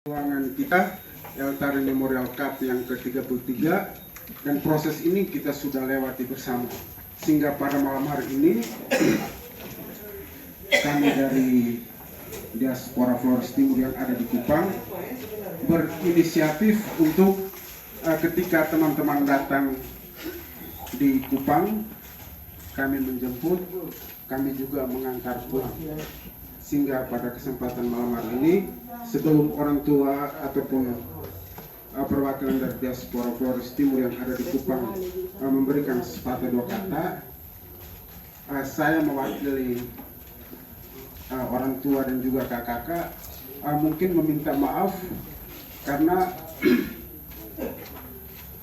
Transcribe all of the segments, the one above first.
Ruangan kita Eltari Memorial Cup yang ke-33 dan proses ini kita sudah lewati bersama, sehingga pada malam hari ini kami dari Diaspora Flores Timur yang ada di Kupang berinisiatif untuk ketika teman-teman datang di Kupang, kami menjemput, kami juga mengantar pulang. Sehingga pada kesempatan malam hari ini, sebelum orang tua ataupun perwakilan dari Diaspora Flores Timur yang ada di Kupang memberikan sepatah dua kata, saya mewakili orang tua dan juga kakak mungkin meminta maaf karena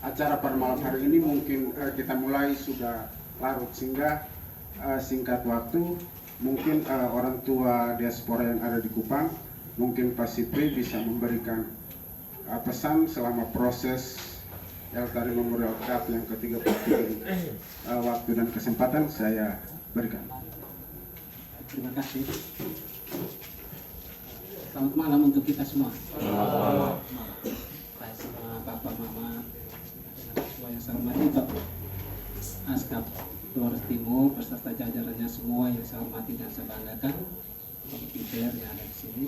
acara pada malam hari ini mungkin kita mulai sudah larut, sehingga singkat waktu mungkin orang tua diaspora yang ada di Kupang, mungkin Pak Sipri bisa memberikan pesan selama proses Eltari Memorial Cup yang ke-33 ini. Waktu dan kesempatan saya berikan. Terima kasih. Selamat malam untuk kita semua. Semua Bapak, Mama, semua yang saya hormati, Bapak Askap Flores Timur beserta jajarannya semua yang saya hormati dan saya banggakan, Bapak Peter yang ada di sini,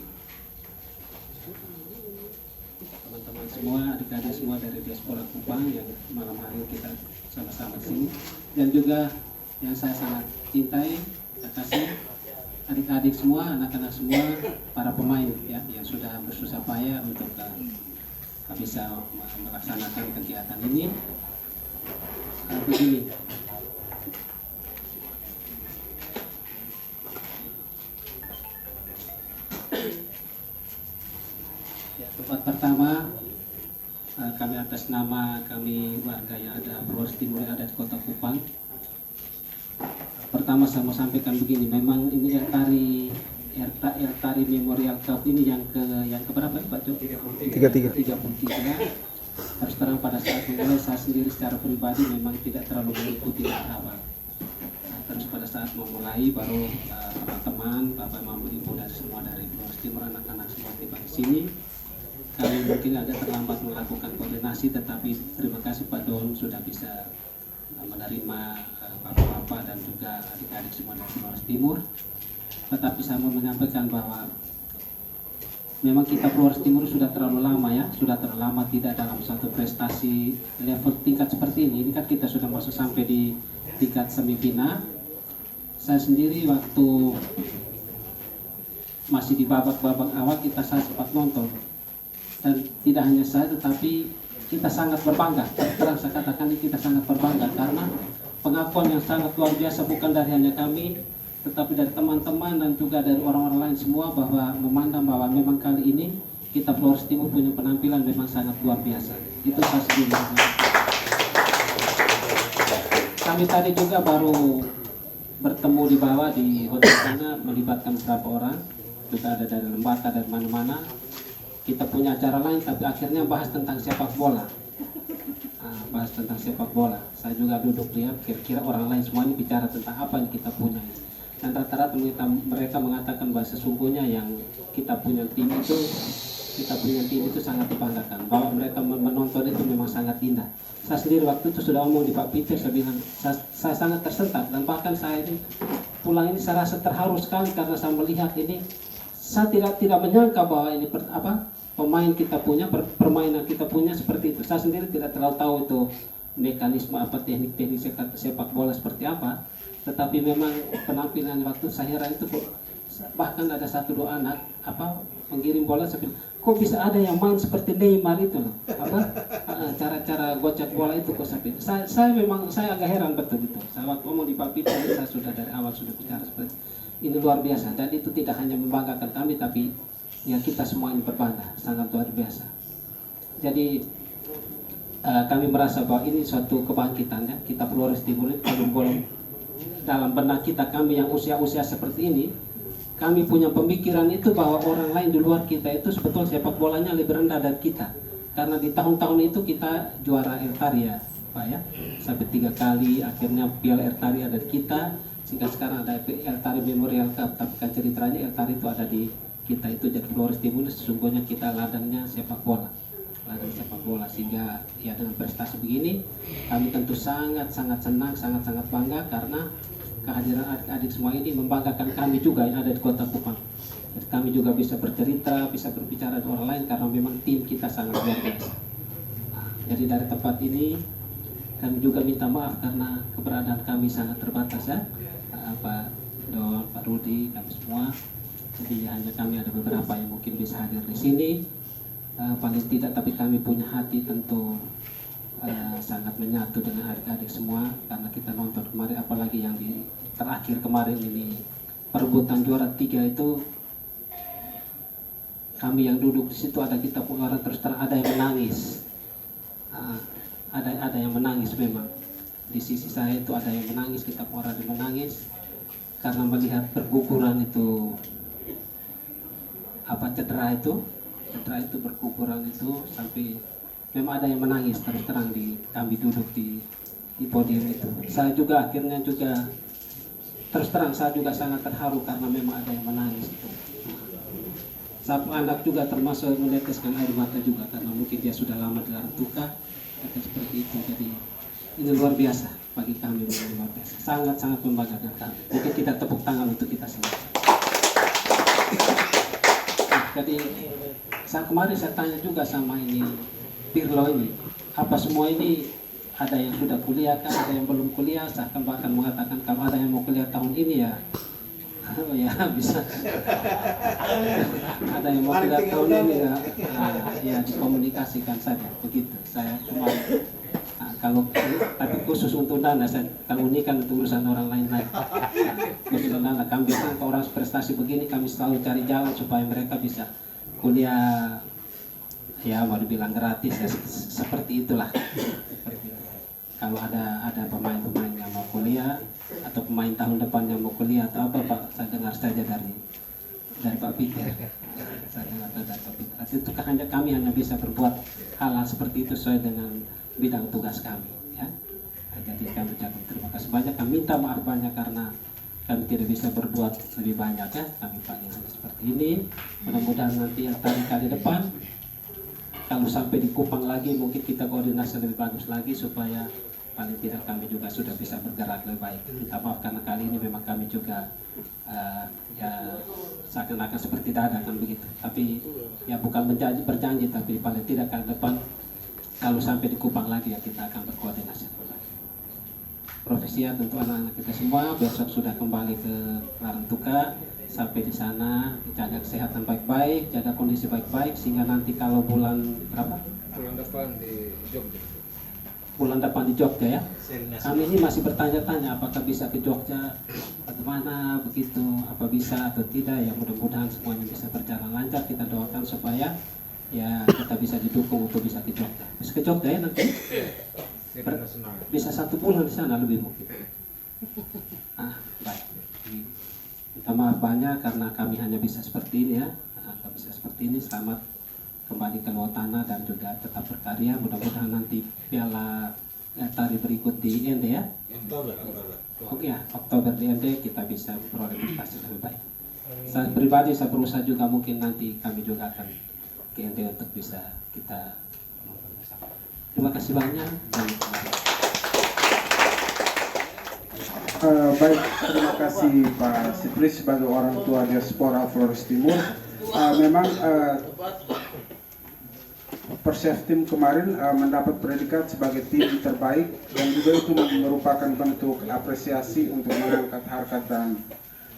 teman-teman semua, adik-adik semua dari Diaspora Kupang yang malam hari kita sama-sama di sini, dan juga yang saya sangat cintai, saya kasih adik-adik semua, anak-anak semua, para pemain ya yang sudah bersusah payah untuk bisa melaksanakan kegiatan ini. Begini, ya, tempat pertama kami atas nama kami warga yang ada Flores Timur yang ada di Kota Kupang. Pertama saya mau sampaikan begini, memang ini Eltari Memorial Cup ini yang ke berapa Pak Jo? 33. Harus terang pada saat mulai saya sendiri secara pribadi memang tidak terlalu mengikuti dari awal. Terus pada saat memulai baru teman-teman, Bapak, Mama, Ibu dari semua dari Flores Timur, anak-anak semua tiba di sini. Kami mungkin agak terlambat melakukan koordinasi, tetapi terima kasih Pak Don sudah bisa menerima bapak-bapak dan juga adik-adik semua dari Flores Timur. Tetapi saya mau menyampaikan bahwa memang kita Flores Timur sudah terlalu lama ya, sudah terlalu lama tidak dalam satu prestasi level tingkat seperti ini. Ini kan kita sudah masuk sampai di tingkat semifinal. Saya sendiri waktu masih di babak-babak awal saya sempat nonton, dan tidak hanya saya tetapi kita sangat berbangga. Terang saya katakan ini kita sangat berbangga karena pengakuan yang sangat luar biasa bukan dari hanya kami, tetapi dari teman-teman dan juga dari orang-orang lain semua, bahwa memandang bahwa memang kali ini kita Flores Timur punya penampilan memang sangat luar biasa. Itu saya sendiri. Kami tadi juga baru bertemu di bawah di hotel sana, melibatkan beberapa orang, juga ada dari lembaga dari mana-mana. Kita punya acara lain, tapi akhirnya bahas tentang sepak bola. Bahas tentang sepak bola. Saya juga duduk lihat, kira-kira orang lain semuanya bicara tentang apa yang kita punya. Dan rata-rata mereka mengatakan bahwa sesungguhnya yang kita punya tim itu sangat dibanggakan. Bahwa mereka menonton itu memang sangat indah. Saya sendiri waktu itu sudah omong di Pak Peter, saya bilang saya sangat tersentak, dan bahkan saya ini pulang ini saya rasa terharu sekali karena saya melihat ini. Saya tidak menyangka bahwa ini pemain kita punya, permainan kita punya seperti itu. Saya sendiri tidak terlalu tahu itu mekanisme apa, teknik-teknik sepak bola seperti apa. Tetapi memang penampilan waktu saya heran itu, bahkan ada satu dua anak mengirim bola, saya bilang, kok bisa ada yang main seperti Neymar itu loh, cara-cara gocek bola itu kok saya agak heran betul itu. Saya waktu ngomong di Pak Peter, saya sudah dari awal sudah bicara seperti ini, luar biasa. Dan itu tidak hanya membanggakan kami, tapi ya kita semua ini berbangga, sangat luar biasa. Jadi kami merasa bahwa ini suatu kebangkitan ya, kita Flores Timur ini kalau boleh dalam benak kita, kami yang usia-usia seperti ini, kami punya pemikiran itu bahwa orang lain di luar kita itu sebetulnya sepak bolanya lebih rendah dari kita. Karena di tahun-tahun itu kita juara Eltari ya Pak ya, sampai 3 kali, akhirnya Piala Eltari ada di kita, sehingga sekarang ada Eltari Memorial Cup. Tapi kan ceritanya Eltari itu ada di kita itu jadi Flores Timur sesungguhnya kita ladangnya sepak bola, ladang sepak bola, sehingga ya dengan prestasi begini kami tentu sangat senang, sangat bangga karena kehadiran adik-adik semua ini membanggakan kami juga yang ada di Kota Kupang. Jadi kami juga bisa bercerita, bisa berbicara dengan orang lain karena memang tim kita sangat luar biasa. Nah, jadi dari tempat ini kami juga minta maaf karena keberadaan kami sangat terbatas ya, Pak Don, Pak Rudi, kami semua. Jadi hanya kami ada beberapa yang mungkin bisa hadir di sini. Paling tidak, tapi kami punya hati tentu sangat menyatu dengan adik-adik semua karena kita nonton kemarin, apalagi yang di terakhir kemarin ini perebutan juara 3 itu, kami yang duduk di situ ada kita pun orang terus terang ada yang menangis. Ada yang menangis memang. Di sisi saya itu ada yang menangis, kita pun orang yang menangis karena melihat perguguran itu, cedera itu berkuburan itu, sampai memang ada yang menangis terus terang di kami duduk di podium itu. Saya juga akhirnya juga terus terang saya juga sangat terharu karena memang ada yang menangis itu. Satu anak juga termasuk meneteskan air mata juga karena mungkin dia sudah lama di dalam duka atau seperti itu. Jadi ini luar biasa bagi kami, luar biasa, sangat membanggakan kami. Mungkin kita tepuk tangan untuk kita semua. Jadi kemarin saya tanya juga sama ini Pirlo ini, apa semua ini ada yang sudah kuliah kan, ada yang belum kuliah. Saya akan bahkan mengatakan kalau ada yang mau kuliah tahun ini ya, ya bisa. Ada yang mau kuliah tahun ini ya dikomunikasikan saja begitu. Saya kemarin tapi khusus untuk Nana, kalau ini kan untuk urusan orang lain lagi. Khusus untuk Nana, kami biasanya orang prestasi begini kami selalu cari jalan supaya mereka bisa kuliah, ya mau dibilang gratis ya, seperti itulah. Kalau ada pemain-pemain yang mau kuliah atau pemain tahun depan yang mau kuliah atau apa Pak, saya dengar saja dari Pak Peter. Saya dengar dari Pak Peter. Itu kami hanya bisa berbuat hal-hal seperti itu sesuai dengan bidang tugas kami ya. Jadi kami ucapkan terima kasih banyak, kami minta maaf banyak karena kami tidak bisa berbuat lebih banyak ya. Kami panggil seperti ini. Mudah-mudahan nanti yang kali depan kalau sampai di Kupang lagi mungkin kita koordinasi lebih bagus lagi supaya paling tidak kami juga sudah bisa bergerak lebih baik. Minta maaf karena kali ini memang kami juga ya seakan-akan seperti dadakan begitu. Tapi ya bukan berjanji tapi paling tidak kali depan kalau sampai di Kupang lagi ya kita akan berkoordinasi lebih baik. Profesi ya untuk anak-anak kita semua besok sudah kembali ke Larantuka. Sampai di sana jaga kesehatan baik-baik, jaga kondisi baik-baik sehingga nanti kalau bulan berapa? Bulan depan di Jogja. Bulan depan di Jogja ya. Kami ini masih bertanya-tanya apakah bisa ke Jogja atau mana begitu, apa bisa atau tidak ya. Mudah-mudahan semuanya bisa berjalan lancar. Kita doakan supaya ya kita bisa didukung untuk bisa ke Jogja. Bisa ke Jogja ya nanti. Bisa 1 bulan di sana lebih mungkin. Baik. Minta maaf banyak karena kami hanya bisa seperti ini ya. Kami bisa seperti ini. Selamat kembali ke luar tanah dan juga tetap berkarya. Mudah-mudahan nanti piala tari berikut di IND ya. Oke ya, Oktober di IND kita bisa beroleh prestasi lebih baik. Saya pribadi saya berusaha juga mungkin nanti kami juga akan ke IND untuk bisa kita nonton bersama. Terima kasih banyak. Baik, terima kasih Pak Sipri sebagai orang tua diaspora Flores Timur. Memang Perseftim kemarin mendapat predikat sebagai tim terbaik dan juga itu merupakan bentuk apresiasi untuk mengangkat harkat dan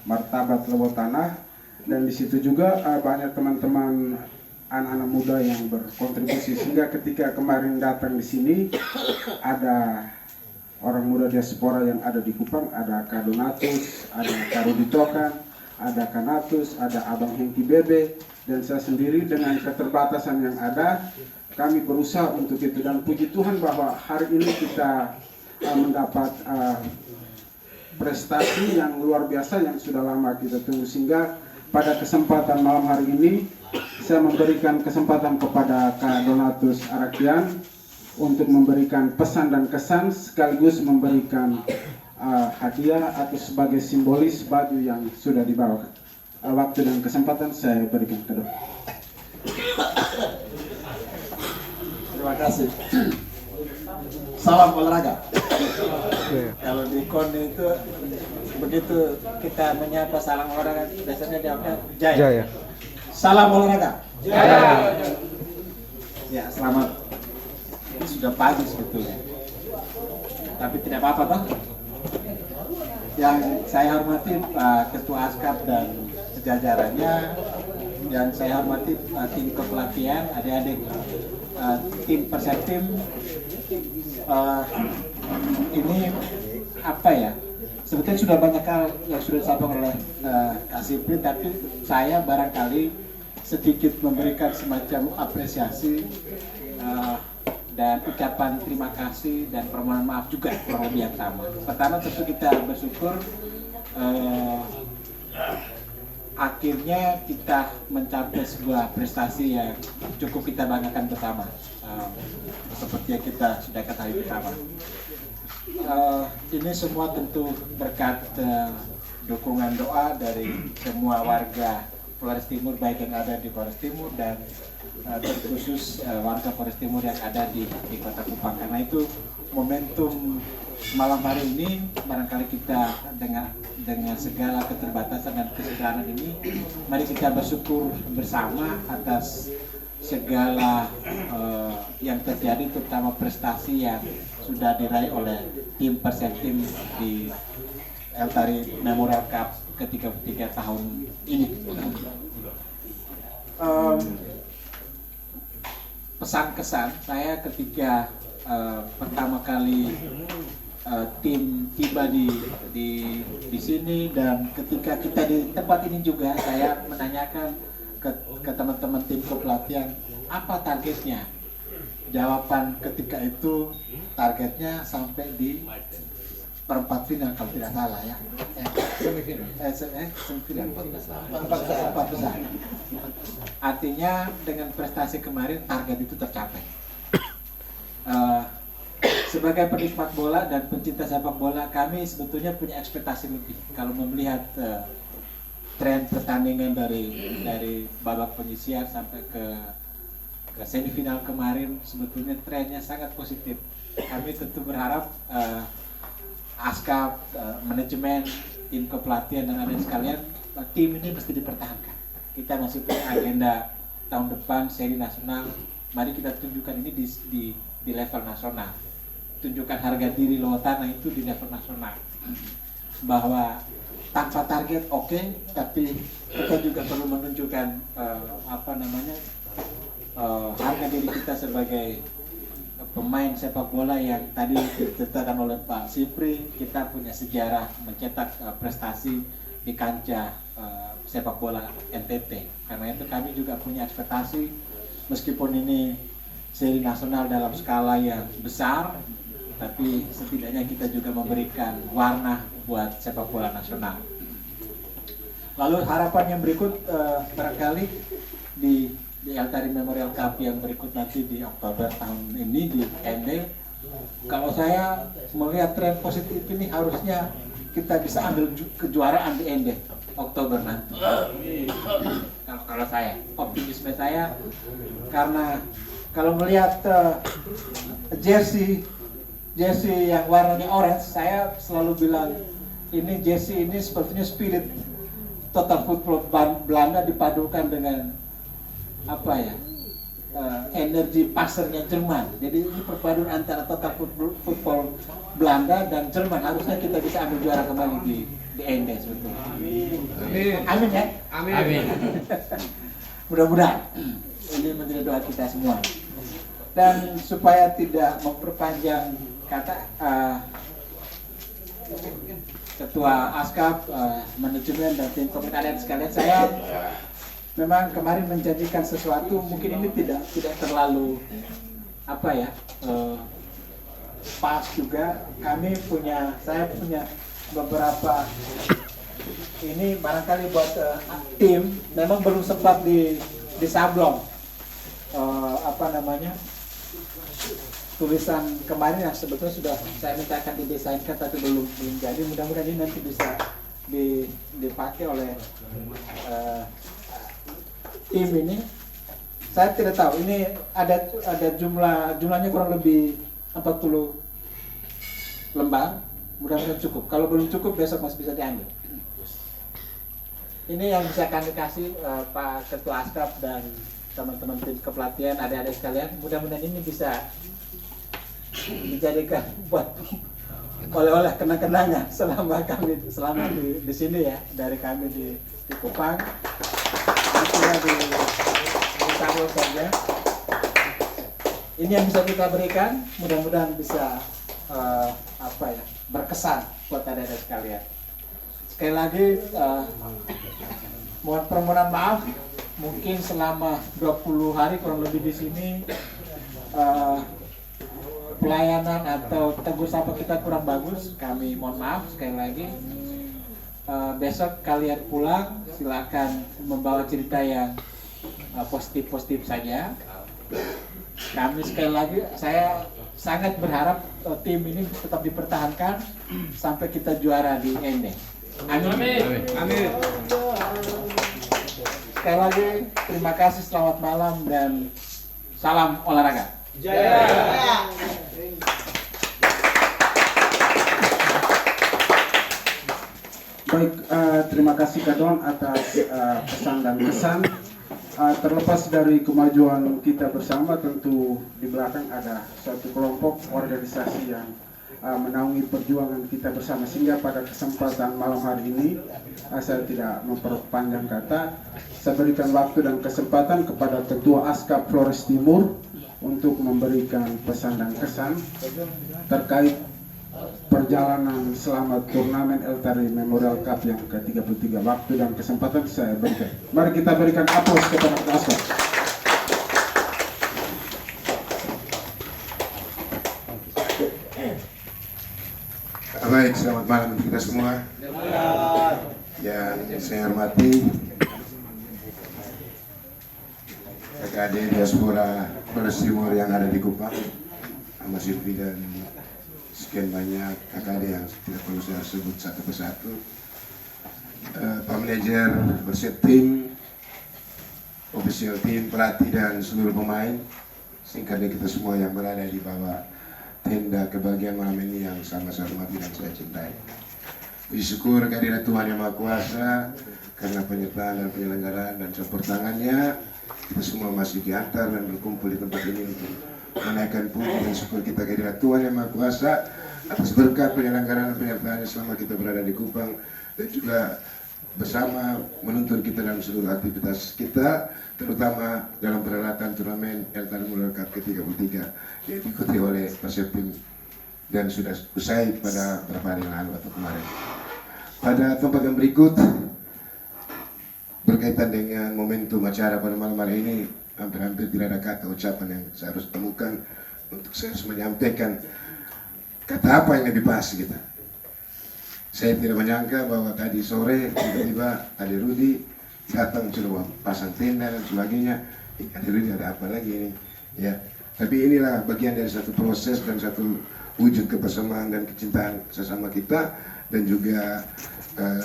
martabat Lewat Tanah. Dan di situ juga banyak teman-teman anak-anak muda yang berkontribusi sehingga ketika kemarin datang di sini ada orang muda diaspora yang ada di Kupang, ada Kak Donatus, ada Kak Rudi Tokan, ada Kanatus, ada Abang Hengki Bebe, dan saya sendiri dengan keterbatasan yang ada, kami berusaha untuk itu. Dan puji Tuhan bahwa hari ini kita mendapat prestasi yang luar biasa yang sudah lama kita tunggu. Sehingga pada kesempatan malam hari ini, saya memberikan kesempatan kepada Kak Donatus Arakian untuk memberikan pesan dan kesan sekaligus memberikan hadiah atau sebagai simbolis baju yang sudah dibawa. waktu dan kesempatan saya berikan ke Dok. Terima kasih. Salam olahraga. Kalau di KON itu begitu kita menyapa salam olahraga biasanya jawabnya Jaya. Jaya. Salam olahraga. Jaya. Ya, selamat. Ini sudah pagi sebetulnya. Tapi tidak apa-apa toh. Yang saya hormati Ketua Askap dan sejajarannya, yang saya hormati tim kepelatihan, adik-adik tim Perseptim. Ini apa ya? Sebetulnya sudah banyak hal yang sudah disampaikan oleh Kak Sipri, tapi saya barangkali sedikit memberikan semacam apresiasi dan ucapan terima kasih dan permohonan maaf juga kurang lebih yang sama. Pertama tentu kita bersyukur akhirnya kita mencapai sebuah prestasi yang cukup kita banggakan bersama, seperti yang kita sudah ketahui bersama. Ini semua tentu berkat dukungan doa dari semua warga Flores Timur, baik yang ada di Flores Timur dan terkhusus warga Flores Timur yang ada di Kota Kupang. Karena itu momentum malam hari ini barangkali kita dengan segala keterbatasan dan kesederhanaan ini, mari kita bersyukur bersama atas segala yang terjadi, terutama prestasi yang sudah diraih oleh tim Perseptim di Eltari Memorial Cup ke-33 tahun ini. Pesan kesan saya ketika pertama kali tim tiba di sini, dan ketika kita di tempat ini juga saya menanyakan ke teman-teman tim kepelatihan apa targetnya. Jawaban ketika itu targetnya sampai di perempat final kalau tidak salah ya. Semifinal. Empat besar. Artinya dengan prestasi kemarin target itu tercapai. Sebagai penikmat bola dan pencinta sepak bola, kami sebetulnya punya ekspektasi lebih. Kalau melihat tren pertandingan dari babak penyisihan sampai ke semifinal kemarin, sebetulnya trennya sangat positif. Kami tentu berharap Askap, manajemen, tim kepelatihan dan adik sekalian, tim ini mesti dipertahankan. Kita masih punya agenda tahun depan seri nasional. Mari kita tunjukkan ini di level nasional. Tunjukkan harga diri Lowotana itu di level nasional. Bahwa tanpa target oke, tapi kita juga perlu menunjukkan harga diri kita sebagai pemain sepak bola yang tadi ditetapkan oleh Pak Sipri. Kita punya sejarah mencetak prestasi di kancah sepak bola NTT. Karena itu kami juga punya ekspektasi, meskipun ini seri nasional dalam skala yang besar, tapi setidaknya kita juga memberikan warna buat sepak bola nasional. Lalu harapan yang berikut barangkali di Eltari Memorial Cup yang berikut nanti di Oktober tahun ini di ND. Kalau saya melihat tren positif ini, harusnya kita bisa ambil kejuaraan di ND Oktober nanti. Kalau saya, optimisme saya, karena kalau melihat jersey yang warnanya orange, saya selalu bilang ini jersey ini sepertinya spirit Total Football Belanda dipadukan dengan energi pasarnya Jerman. Jadi ini perpaduan antara Total Football Belanda dan Jerman. Harusnya kita bisa ambil juara kembali di ND sebetulnya. Amin ya. Amin. Mudah-mudahan ini menjadi doa kita semua. Dan supaya tidak memperpanjang kata, Ketua Askap, manajemen dan tim komite sekalian, saya memang kemarin menjanjikan sesuatu, mungkin ini tidak terlalu pas juga. Saya punya beberapa ini barangkali buat tim, memang belum sempat disablon tulisan kemarin yang sebetulnya sudah saya mintakan didesainkan tapi belum jadi. Mudah-mudahan ini nanti bisa dipakai oleh tim ini, saya tidak tahu ini ada jumlahnya kurang lebih 40 lembar. Mudah-mudahan cukup. Kalau belum cukup besok masih bisa diambil. Ini yang bisa kami kasih Pak Ketua Askap dan teman-teman tim kepelatihan, adik-adik sekalian. Mudah-mudahan ini bisa dijadikan buat oleh-oleh kenang-kenangan selama di sini ya, dari kami di Kupang. Sudah ditaruh saja. Ini yang bisa kita berikan, mudah-mudahan bisa berkesan buat adik-adik sekalian. Sekali lagi mohon permohonan maaf, mungkin selama 20 hari kurang lebih di sini pelayanan atau tegur sapa kita kurang bagus. Kami mohon maaf sekali lagi. Besok kalian pulang silakan membawa cerita yang positif-positif saja. Kami sekali lagi, saya sangat berharap tim ini tetap dipertahankan sampai kita juara di Ende. Amin. Amin. Sekali lagi terima kasih, selamat malam dan salam olahraga. Jaya. Baik, terima kasih Kak Don atas pesan dan kesan. Terlepas dari kemajuan kita bersama, tentu di belakang ada suatu kelompok organisasi yang menaungi perjuangan kita bersama, sehingga pada kesempatan malam hari ini saya tidak memperpanjang kata, saya berikan waktu dan kesempatan kepada Ketua Askap Flores Timur untuk memberikan pesan dan kesan terkait perjalanan selama turnamen Eltari Memorial Cup yang ke-33. Waktu dan kesempatan saya berikan. Mari kita berikan aplaus kepada Askap. Baik, selamat malam untuk kita semua. Yang saya hormati KKD Diaspora Flores Timur yang ada di Kupang, Mas Yudhi dan sekian banyak KKD yang tidak perlu saya sebut satu persatu. Pak Manajer, bersih tim, official tim, pelatih dan seluruh pemain, singkatnya kita semua yang berada di bawah tenda kebahagiaan malam ini yang sama saya hormati dan saya cintai. Puji syukur kehadirat Tuhan Yang Maha Kuasa karena penyertaan dan penyelenggaraan dan campur tangannya kita semua masih diantar dan berkumpul di tempat ini untuk menaikkan puji dan syukur kita kehadirat Tuhan Yang Maha Kuasa atas berkat penyelenggaraan dan penyertaannya selama kita berada di Kupang, dan juga bersama menuntun kita dalam seluruh aktivitas kita, terutama dalam perhelatan turnamen Eltari Memorial Cup ke-33 yang diikuti oleh Perseptim dan sudah usai pada beberapa hari yang lalu atau kemarin. Pada tempat yang berikut, berkaitan dengan momentum acara pada malam hari ini, hampir-hampir tidak ada kata ucapan yang saya harus temukan untuk saya harus menyampaikan kata apa yang lebih pas kita. Saya tidak menyangka bahwa tadi sore tiba-tiba Ade Rudi datang coba pasang tenda dan sebagainya. Ade Rudi ada apa lagi ini? Ya, tapi inilah bagian dari satu proses dan satu wujud kebersamaan dan kecintaan sesama kita, dan juga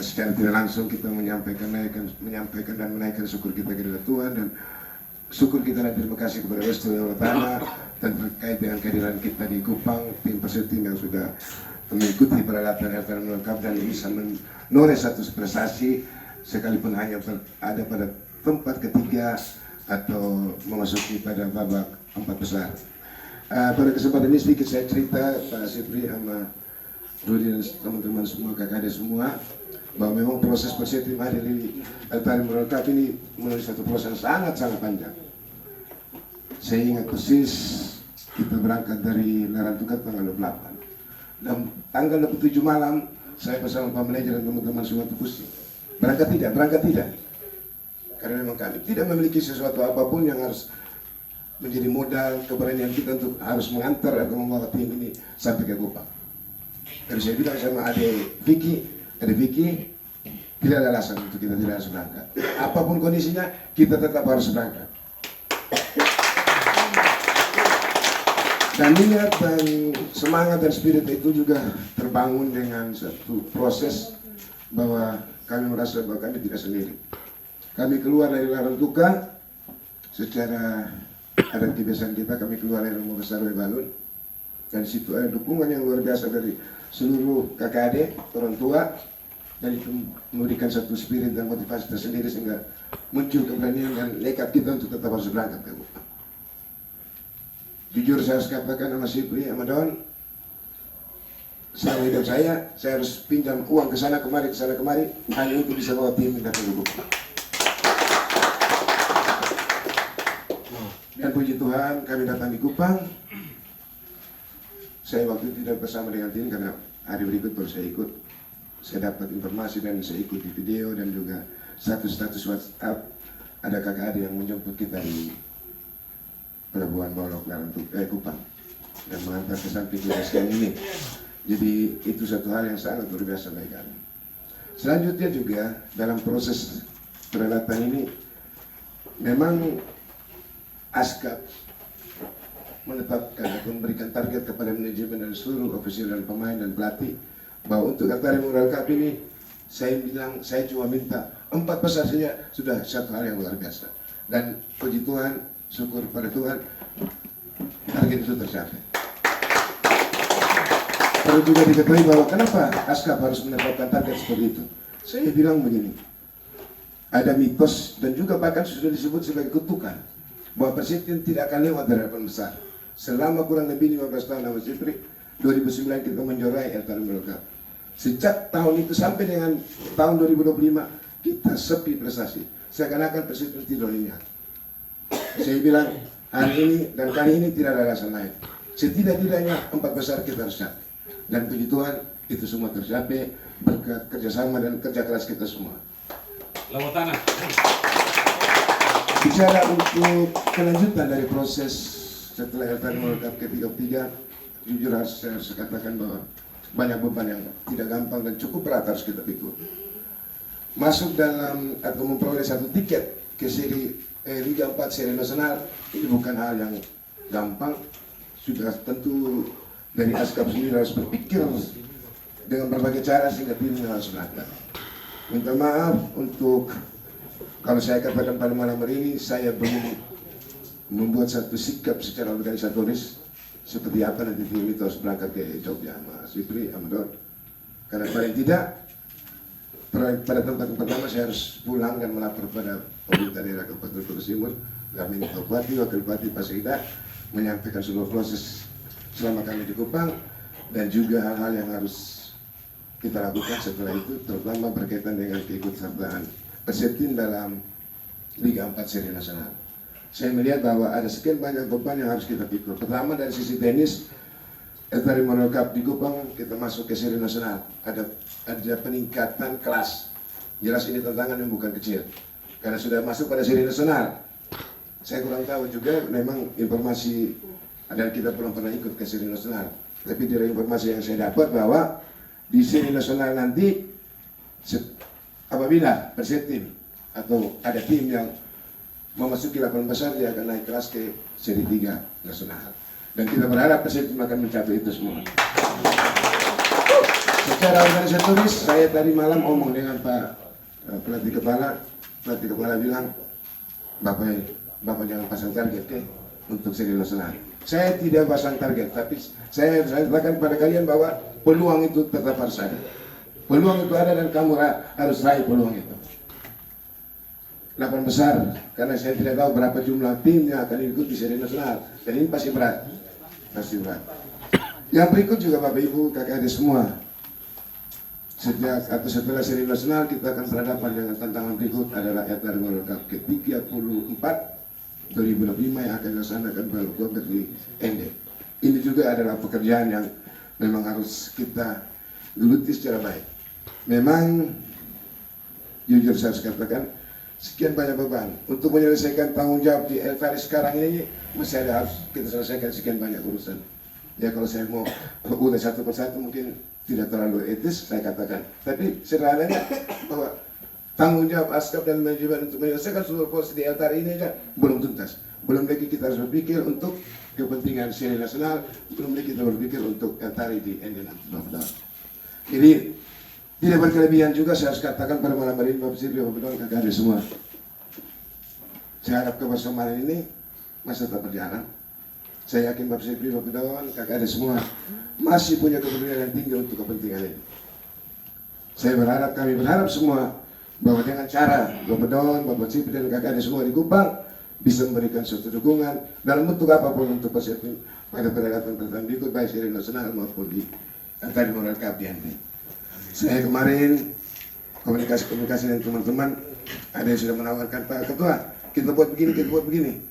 secara tidak langsung kita menyampaikan dan menaikkan syukur kita kepada Tuhan dan syukur kita dan terima kasih kepada Restu Yang Utama dan terkait dengan kehadiran kita di Kupang, tim Perseptim yang sudah mengikuti peralatan Eltari Memorial Cup dan bisa menoreh satu prestasi sekalipun hanya ada pada tempat ketiga atau memasuki pada babak 4 besar. Pada kesempatan ini sedikit saya cerita Pak Sipri sama Rudi dan teman-teman semua, KKD semua, bahwa memang proses Perseptim hadir di Eltari Memorial Cup ini melalui satu proses sangat-sangat panjang. Saya ingat persis kita berangkat dari Larantuka tanggal 28. Dan tanggal 27 malam saya bersama Pak Manajer dan teman-teman semua itu pusing. Berangkat tidak. Karena memang kami tidak memiliki sesuatu apapun yang harus menjadi modal keberanian kita untuk harus mengantar atau membawa tim ini sampai ke Kupang. Dan saya bilang sama Ade Vicky, tidak ada alasan untuk kita tidak harus berangkat. Apapun kondisinya, kita tetap harus berangkat. Dan niat dan semangat dan spirit itu juga terbangun dengan satu proses bahwa kami merasa bahwa kami tidak sendiri. Kami keluar dari Larang Tuka secara ada kebiasaan kita, kami keluar dari Rumah Besar Balun, dan situ ada dukungan yang luar biasa dari seluruh kakak adik, orang tua, dan itu memberikan satu spirit dan motivasi tersendiri sehingga muncul keberanian dan nekat kita untuk tetap harus berangkat ke Kupang. Jujur saya harus katakan sama Sipri, sama Don, selama hidup saya harus pinjam uang ke sana kemari hanya untuk bisa bawa tim datang ke Kupang. Dan puji Tuhan kami datang di Kupang. Saya waktu itu tidak bersama dengan tim karena hari berikut baru saya ikut. Saya dapat informasi dan saya ikut di video dan juga status WhatsApp ada kakak adik yang menjemput kita di Pelabuhan Baolok Kupang dan mengantar ke samping SKM ini. Jadi itu satu hal yang sangat luar biasa bagi kami. Selanjutnya juga dalam proses perhelatan ini memang ASKAP menetapkan atau memberikan target kepada manajemen dan seluruh ofisial dan pemain dan pelatih bahwa untuk Qatar Memorial Cup ini saya cuma minta 4 besar saja sudah satu hal yang luar biasa, dan puji Tuhan, syukur pada Tuhan target itu tercapai. Perlu juga diketahui bahwa kenapa ASKAP harus menetapkan target seperti itu. Saya bilang begini, ada mitos dan juga bahkan sudah disebut sebagai kutukan bahwa Persib tidak akan lewat dari 8 besar. Selama kurang lebih 15 tahun sama Sipri, 2009 kita menjuarai Qatar Memorial Cup. Sejak tahun itu sampai dengan tahun 2025 kita sepi prestasi. Seakan-akan Persib tidak lihat. Saya bilang hari ini dan kali ini tidak ada alasan lain. Setidak-tidaknya 4 besar kita harus capai. Dan puji Tuhan itu semua tercapai berkat kerjasama dan kerja keras kita semua. Lawan tanah. Bicara untuk kelanjutan dari proses setelah Qatar Memorial Cup ke-33, jujur harus saya katakan bahwa banyak beban yang tidak gampang dan cukup berat harus kita pikul. Masuk dalam atau memperoleh satu tiket ke Liga 4 seri nasional ini bukan hal yang gampang. Sudah tentu dari ASKAP sendiri harus berpikir dengan berbagai cara sehingga tim harus berangkat. Minta maaf untuk kalau saya katakan pada malam hari ini saya belum membuat satu sikap secara organisatoris seperti apa nanti tim itu harus berangkat ke Jogja sama Sipri, sama Don. Karena paling tidak pada tempat pertama saya harus pulang dan melapor pada pemerintah daerah Kabupaten Kudus Timur, kami Bupati, Wakil Bupati Pasirida menyampaikan seluruh proses selama kami di Kupang dan juga hal-hal yang harus kita lakukan setelah itu, terutama berkaitan dengan keikutsertaan Persib dalam Liga 4 seri nasional. Saya melihat bahwa ada sekian banyak beban yang harus kita pikul. Pertama dari sisi tenis, Qatar Memorial Cup di Kupang kita masuk ke seri nasional. Ada peningkatan kelas. Jelas ini tantangan yang bukan kecil. Karena sudah masuk pada seri nasional. Saya kurang tahu juga memang informasi dan kita belum pernah ikut ke seri nasional. Tapi dari informasi yang saya dapat bahwa di seri nasional nanti apabila Persib atau ada tim yang memasuki 8 besar dia akan naik kelas ke seri 3 nasional. Dan kita berharap Persib akan mencapai itu semua. Secara organisatoris saya tadi malam ngomong dengan Pak pelatih kepala bilang Bapak jangan pasang target untuk seri nasional. Saya tidak pasang target, tapi saya katakan pada kalian bahwa peluang itu tetap harus ada. Peluang itu ada dan kamu harus raih peluang itu. 8 besar, karena saya tidak tahu berapa jumlah tim yang akan ikut di seri nasional. Dan ini pasti berat. Pasti berat. Yang berikut juga Bapak Ibu, kakak adik semua. Setelah seri nasional kita akan berhadapan dengan tantangan berikut adalah Qatar Memorial Cup ke-34 2025 yang akan dilaksanakan pada Oktober di Ende. Ini juga adalah pekerjaan yang memang harus kita geluti secara baik. Memang jujur saya harus katakan sekian banyak beban untuk menyelesaikan tanggung jawab di Eltari sekarang ini masih ada harus kita selesaikan sekian banyak urusan. Ya kalau saya mau udah satu persatu mungkin tidak terlalu etis saya katakan, tapi sederhananya bahwa tanggung jawab ASKAP dan manajemen untuk menyelesaikan seluruh proses di Eltari ini aja belum tuntas. Belum lagi kita harus berpikir untuk kepentingan seri nasional, belum lagi kita berpikir untuk Eltari di Ende nanti. Jadi Tidak berkelebihan juga saya harus katakan pada malam hari ini Bapak Sipri, Bapak Don, kakak adik semua. Saya harap kebersamaan ini masih tetap berjalan. Saya yakin Bapak Sipri, Bapak Don, kakak adik semua masih punya kepedulian yang tinggi untuk kepentingan ini. Saya berharap, kami berharap semua bahwa dengan cara Bapak Don, Bapak Sipri dan kakak adik semua di Kupang bisa memberikan suatu dukungan dalam bentuk apapun untuk Persipri pada perhelatan-perhelatan berikut baik secara nasional maupun di tadi Moral Cup di NT. Saya kemarin komunikasi dengan teman-teman, ada yang sudah menawarkan Pak Ketua, kita buat begini.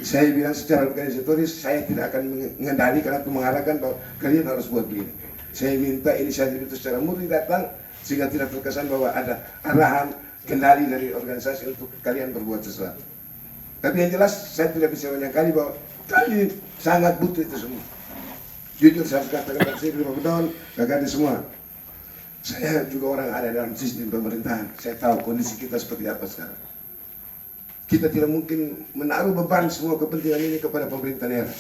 Saya bilang secara organisatoris saya tidak akan mengendalikan atau mengarahkan bahwa kalian harus buat begini. Saya minta inisiatif itu secara murni datang sehingga tidak terkesan bahwa ada arahan kendali dari organisasi untuk kalian berbuat sesuatu. Tapi yang jelas saya tidak bisa menyangkali bahwa kalian sangat butuh itu semua. Jujur saya katakan Pak Sipri, Bapak Don, kakak semua. Saya juga orang ada dalam sistem pemerintahan. Saya tahu kondisi kita seperti apa sekarang. Kita tidak mungkin menaruh beban semua kepentingan ini kepada pemerintah daerah.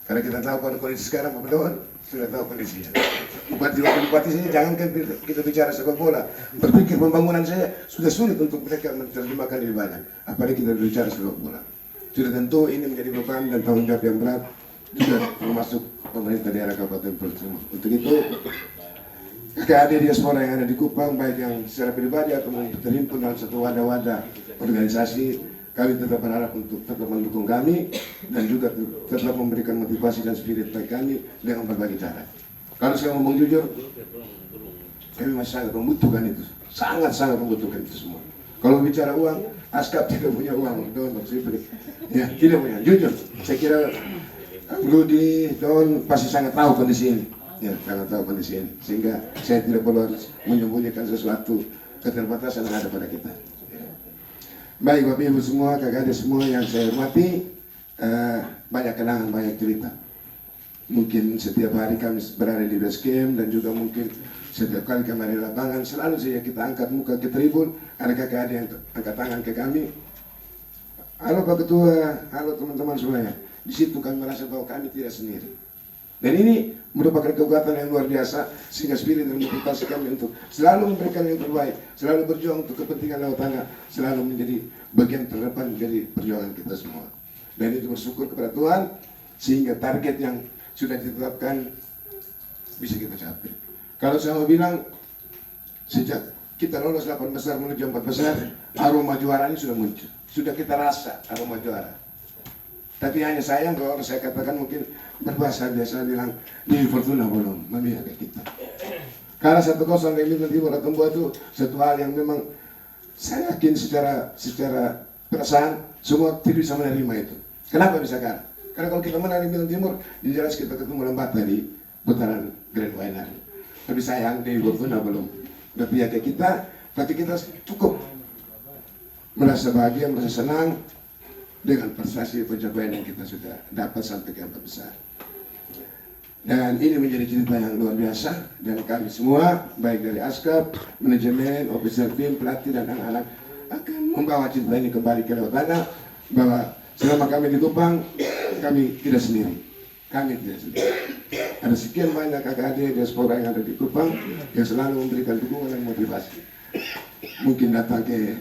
Karena kita tahu pada kondisi sekarang, Pak Don, sudah tahu kondisinya. Bupati saja jangankan kita bicara sepak bola. Berpikir pembangunan saya sudah sulit untuk mereka menerjemahkan lebih banyak. Apalagi kita berbicara sepak bola. Sudah tentu ini menjadi beban dan tanggung jawab yang berat juga termasuk pemerintah daerah Kabupaten Persipri. Untuk itu, kakak adik diaspora yang ada di Kupang, baik yang secara pribadi atau terhimpun dalam satu wadah-wadah organisasi, kami tetap berharap untuk tetap mendukung kami dan juga tetap memberikan motivasi dan spirit bagi kami dengan berbagai cara. Kalau saya ngomong jujur, kami masih sangat membutuhkan itu, sangat-sangat membutuhkan itu semua. Kalau bicara uang, Askap tidak punya uang, Don, ya tidak punya. Jujur, saya kira Rudi, Don pasti sangat tahu kondisi ini. Ya, sangat tahu kondisi ini, sehingga saya tidak perlu harus menyembunyikan sesuatu keterbatasan yang ada pada kita. Ya. Baik Bapak Ibu semua, kakak adik semua yang saya hormati, banyak kenangan, banyak cerita. Mungkin setiap hari kami berada di base camp dan juga mungkin setiap kali kami ada di lapangan, selalu saja kita angkat muka ke tribun, ada kakak adik yang angkat tangan ke kami. Halo Pak Ketua, halo teman-teman semuanya. Di situ kami merasa bahwa kami tidak sendiri. Dan ini merupakan kekuatan yang luar biasa sehingga spirit dan motivasi kami untuk selalu memberikan yang terbaik, selalu berjuang untuk kepentingan Laut Tangga, selalu menjadi bagian terdepan dari perjuangan kita semua. Dan itu bersyukur kepada Tuhan sehingga target yang sudah ditetapkan bisa kita capai. Kalau saya mau bilang sejak kita lolos 8 besar menuju 4 besar, aroma juara ini sudah muncul, sudah kita rasa aroma juara. Tapi hanya sayang kalau saya katakan mungkin berbahasa biasa bilang ini Fortuna belum memihak ke kita. Karena 1-0 dari Bintang Timur atau Buah itu satu hal yang memang saya yakin secara perasaan semua tidak bisa menerima itu. Kenapa bisa kalah? Karena kalau kita menang di Bintang Timur, jelas kita ketemu Lembata di putaran Grand Final. Tapi sayang di Fortuna belum berpihak ke kita, tapi kita cukup merasa bahagia, merasa senang dengan prestasi pencapaian yang kita sudah dapat sampai ke 4 besar. Dan ini menjadi cerita yang luar biasa dan kami semua baik dari Askap, manajemen, officer tim, pelatih dan anak-anak akan membawa cerita ini kembali ke Laut Tangga bahwa selama kami di Kupang kami tidak sendiri. Kami tidak sendiri. Ada sekian banyak kakak adik diaspora yang ada di Kupang yang selalu memberikan dukungan dan motivasi. Mungkin datang ke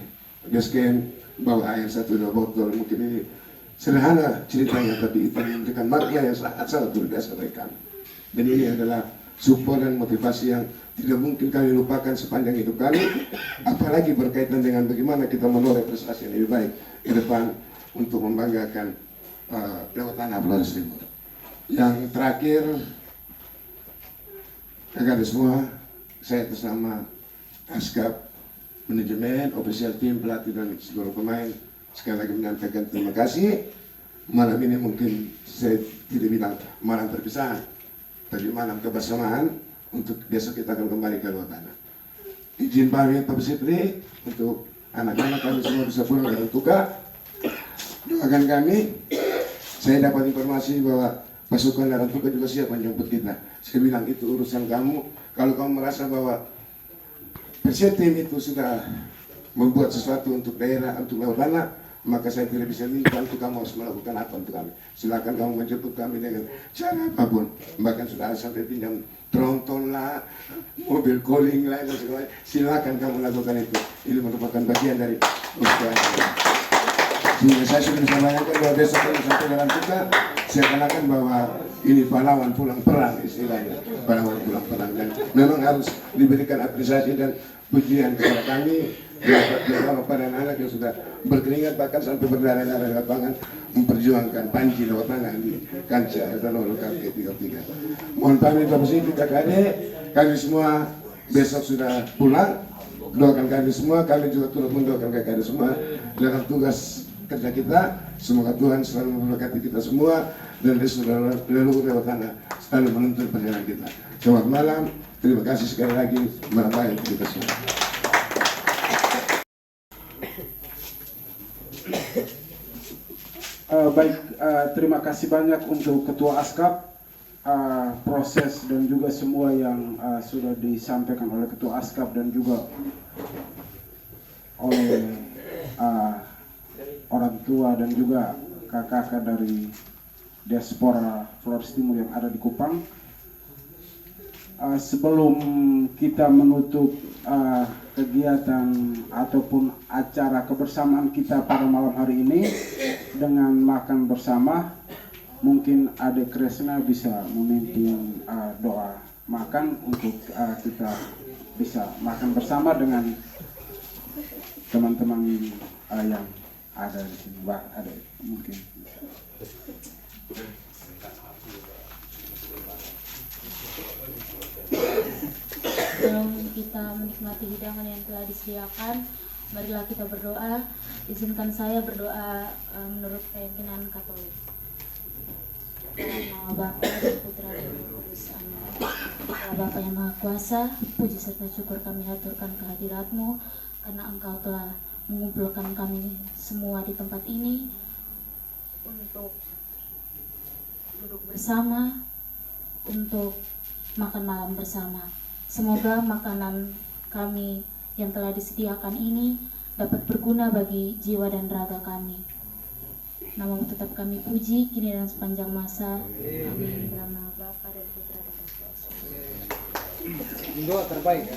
basecamp bawa air 1-2 botol, mungkin ini sederhana ceritanya tapi itu memberikan makna yang sangat luar biasa bagi kami. Dan ini adalah support dan motivasi yang tidak mungkin kami lupakan sepanjang hidup kami, apalagi berkaitan dengan bagaimana kita menoreh prestasi yang lebih baik ke depan untuk membanggakan Laut Tangga Flores Timur. Yang terakhir, kakak semua, saya atas nama Askap, manajemen, official tim, pelatih dan seluruh pemain sekali lagi menyampaikan terima kasih. Malam ini mungkin saya tidak bilang malam perpisahan, tapi malam kebersamaan untuk besok kita akan kembali ke Laut Tangga. Izin pamit Pak Sipri untuk anak-anak kami semua bisa pulang dengan duka. Doakan kami. Saya dapat informasi bahwa pasukan Darah Tuka juga siap menjemput kita. Saya bilang itu urusan kamu. Kalau kamu merasa bahwa Persib tim itu sudah membuat sesuatu untuk daerah, untuk Laut Tangga, maka saya tidak bisa bantu kamu harus melakukan apa untuk kami. Silakan kamu menjemput kami dengan cara apapun. Bahkan sudah sampai pinjam tronton lah, mobil calling lah, dan segala. Silakan kamu lakukan itu. Ini merupakan bagian dari usaha. Sehingga saya sudah bisa bayangkan bahwa besok kalau sampai dalam kita, seakan-akan bahwa ini pahlawan pulang perang istilahnya, pahlawan pulang perang, dan memang harus diberikan apresiasi dan pujian kepada kami, beberapa pada anak yang sudah berkeringat bahkan sampai berdarah-darah di lapangan memperjuangkan Panji lewat tangan di kancah Etanol KP33. Mohon pamit Bapak Sini, KKD, kami semua besok sudah pulang. Doakan kami semua, kami juga turut mendoakan KKD semua dalam tugas kerja kita. Semoga Tuhan selalu memberkati kita semua dan leluhur lewat tanah selalu menuntun perjalanan kita. Selamat malam, terima kasih sekali lagi, malam baik untuk kita semua. Terima kasih banyak untuk Ketua Askap. Proses dan juga semua yang sudah disampaikan oleh Ketua Askap dan juga oleh orang tua dan juga kakak-kakak dari diaspora Flores Timur yang ada di Kupang. Sebelum kita menutup kegiatan ataupun acara kebersamaan kita pada malam hari ini dengan makan bersama, mungkin Adek Kresna bisa memimpin doa makan untuk kita bisa makan bersama dengan teman-teman yang ada di sini. Mbak Adek mungkin. Sebelum kita menikmati hidangan yang telah disediakan, marilah kita berdoa. Izinkan saya berdoa menurut keyakinan Katolik. Dalam nama Bapa dan Putra dan Roh Kudus. Amin. Ya Bapa yang Maha Kuasa, puji serta syukur kami haturkan kehadirat-Mu karena Engkau telah mengumpulkan kami semua di tempat ini untuk duduk bersama, untuk makan malam bersama. Semoga makanan kami yang telah disediakan ini dapat berguna bagi jiwa dan raga kami. Nama-Mu tetap kami puji kini dan sepanjang masa. Amin. Dalam nama Bapa dan Putra dan Roh Kudus. Doa terbaik ya.